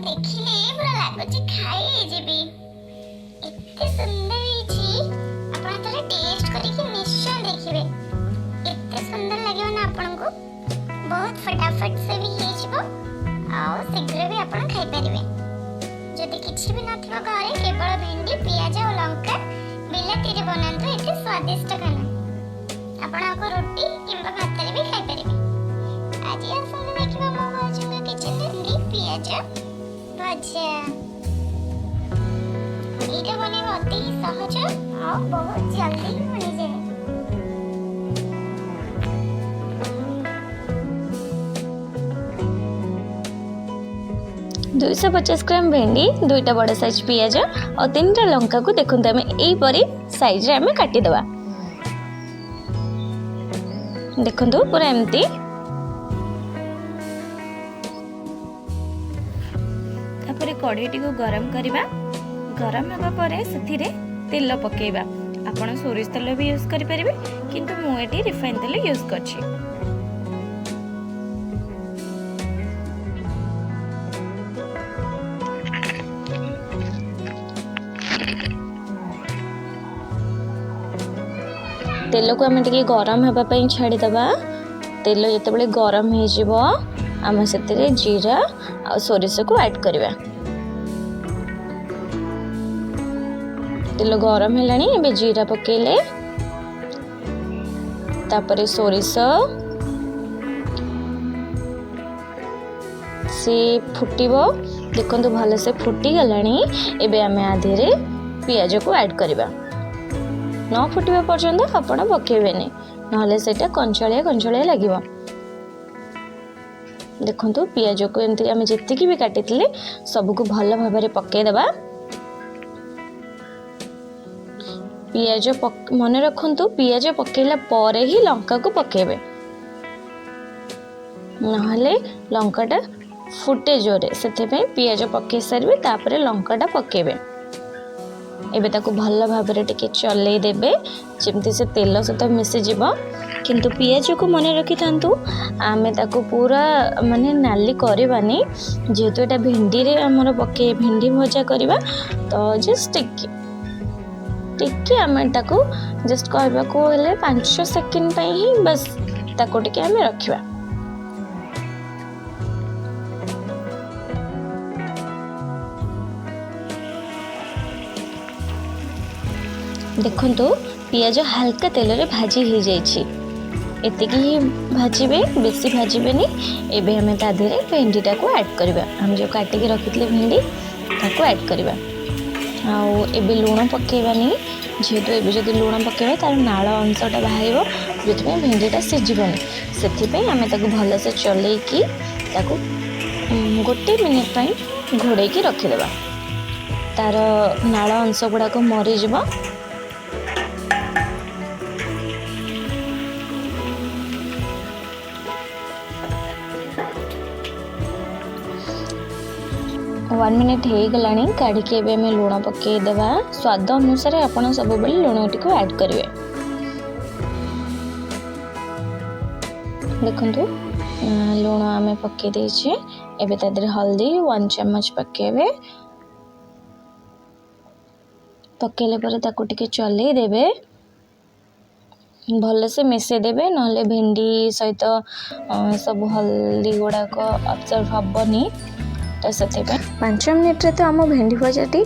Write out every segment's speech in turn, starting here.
देखिले पूरा लागुची खाई जेबी एते सुंदर हिची आपण थोड़ा टेस्ट करके निश्चय देखिबे एते सुंदर लागियो ना आपण को बहुत फटाफट से भी हे जिवो आ शीघ्र भी आपण खाई परिबे जदि किछि भी नथिबो घरे केवल भिंडी पियाज और लंका बिलाती रे बनांतु एते स्वादिष्ट खाना आपण को रोटी किंबा भात रे भी खाई परिबे आज आसन देखिबा मो भाजंगा किचन रे भिंडी पियाज भजा एटा बनेबा अति सहज और बहुत जल्दी बनि जाए 250 ग्राम भेंडी 2टा बड़ साइज पियाज और 3टा लंका को देखते आम यहीपरी साइज आम काटिदेवा देखु पूरा एमती कढ़ई को गरम करवा गरम होगा परे से तेल पकेबा आपण सोरिष तेल भी यूज करि परिबे किंतु मु एटी रिफाइन तेल यूज करछि तेल को आम टे गरम होगापी छाड़ीदबा तेल जिते गरम हो आम से जीरा और सोरिष को ऐड करवा तेल गरम है जीरा पकेले तापर सोरिष से फुटिबो देखो भल से फुटी गलानी एबे आमे आधेरे पियाज को ऐड करवा न फुटिबा पर्यंत आपण पकेबेनी नहले सेटा कंचालिया कंचालिया लागिबो देखंतु पियाज को एमती आमे जेतिकी भी काटिथिले सब को भल भाबरे पके देबा पियाज मन रखु पियाज पकेला परे ही लंका को पकेबे नहले लंकाटा फुटे जोरे से पियाज पके सारे तापर लंकाटा पकेबे एबे ताको भल भाबरे टिके चलै देबे जेमती से तेल सहित मिसी जीवो किंतु पियाज को मन रखि थांतु आमे ताको पूरा माने नाली करबानी जेहेतु एटा भिंडी रे हमर पके भिंडी भजा करबा तो जस्ट टिके आमे ताको जस्ट कहबा को हेले 5 सेकंड पई ही बस ताको टिके आमे रखिबा देखंतु पियाज हल्का तेल रे भाजी हो जाइछि एतिकी ही भाजीबे बेसी भाजीबेनी एबे हमें ता देरे भेंडीटा को ऐड करबा हम जो काटी के रखितले भेंडी ताको ऐड करबा आउ एबे लूण पकेबानी जेहेतु एबे जदि लूण पकेबा तार नाळ अंशटा बाहरिबो जेतमे भेंडीटा सिजिबनी सेथिपे हमें ताको भल से चलेकी ताको 1 मिनिट पई घोड़े की रखि देबा तार नाळ अंश गुडा को मरि जिवो 1 मिनिट हो गलानी काढ़ी के आम लुण पकई देवा स्वाद अनुसार आपण सब लुण टी ऐड करेंगे देखु लुण आम पकई देचे एबे तादर हल्दी 1 चम्मच पकेबे पकेले पर ताको टिके चले देबे भल से मिसे देबे नहले भिंडी सहित सब हल्दी गुड़ाक अब्जर्व हेनी तो से 5 मिनिट रे तो आम भेंडी भजाटी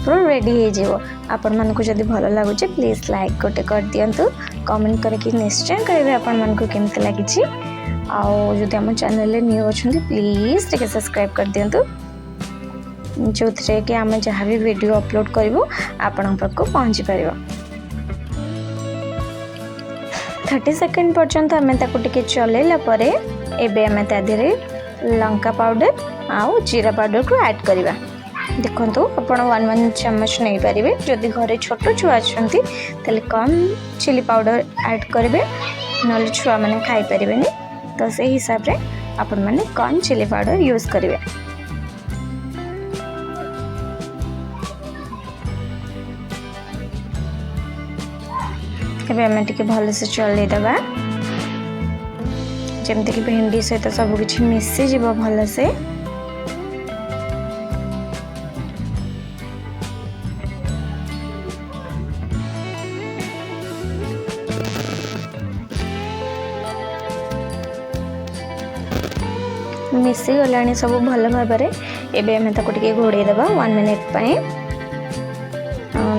पूरा रेडी हो जाए आपण मानक जदि भल लगुच प्लीज लाइक गोटे कर दिंतु कमेंट करके निश्चय करेंगे आपण मानक केमती लगी आदि आम चैनल न्यू अच्छा प्लीज टे सब्सक्राइब कर दिंतु जो थे कि आम जहाँ भी वीडियो अपलोड करूँ आपण पाक पहुँची पार 30 सेकंड पर्यंत आम टे चलैला एबे आम ताधे लंका पाउडर आउ जीरा पाउडर को ऐड करवा देखो आपण 1 चम्मच नहीं पारे जदि घरे छोट छुआ अच्छा कम चिली पाउडर ऐड करेंगे ना छुआ मैंने खाई पारे तो से हिसाब से आपण मैंने कम चिली पाउडर यूज करेंगे एबे आम टिके भल से चलई देबा जमती कि भेंडी सहित सब किसी मिसी जीव भल से मिसी गलानी सब भल भाव एबे आम ताको टिके घोड़े देबा 1 मिनिट पई।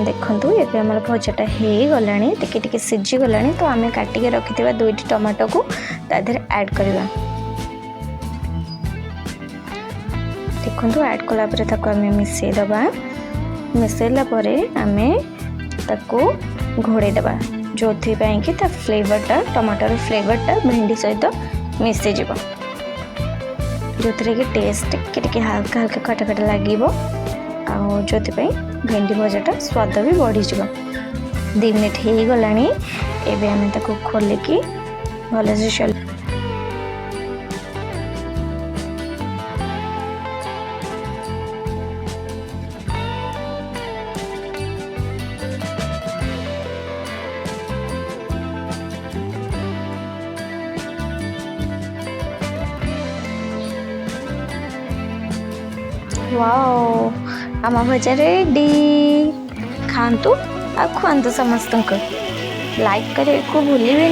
देखंतु एबे हमर भजाटा हे गलानी टिके टिके सिझी गलानी तो आम काटिके रखिथिबा 2टी टमाटो को ताधर ऐड करबा। देखंतु ऐड कला परे ताको आम मिसई दबा। मिसैला परे आम ताको घोड़े देबा जो थी पई कि ता फ्लेवरटा टमाटर फ्लेवरटा भेंडी सहित मिसई जीवो जो थरे कि टेस्ट टिके हल्का हल्का खटा खटा लागिवो आ जो थी पई भेंडी भजाटा स्वाद भी बढ़ी जीवो। 2 मिनिट हे गलानी एबे आम ताको खोलिकी भले से चल वाओ आम भजा रेडी। खातु आ खुआंतु समस्त को लाइक करे को भूलिए।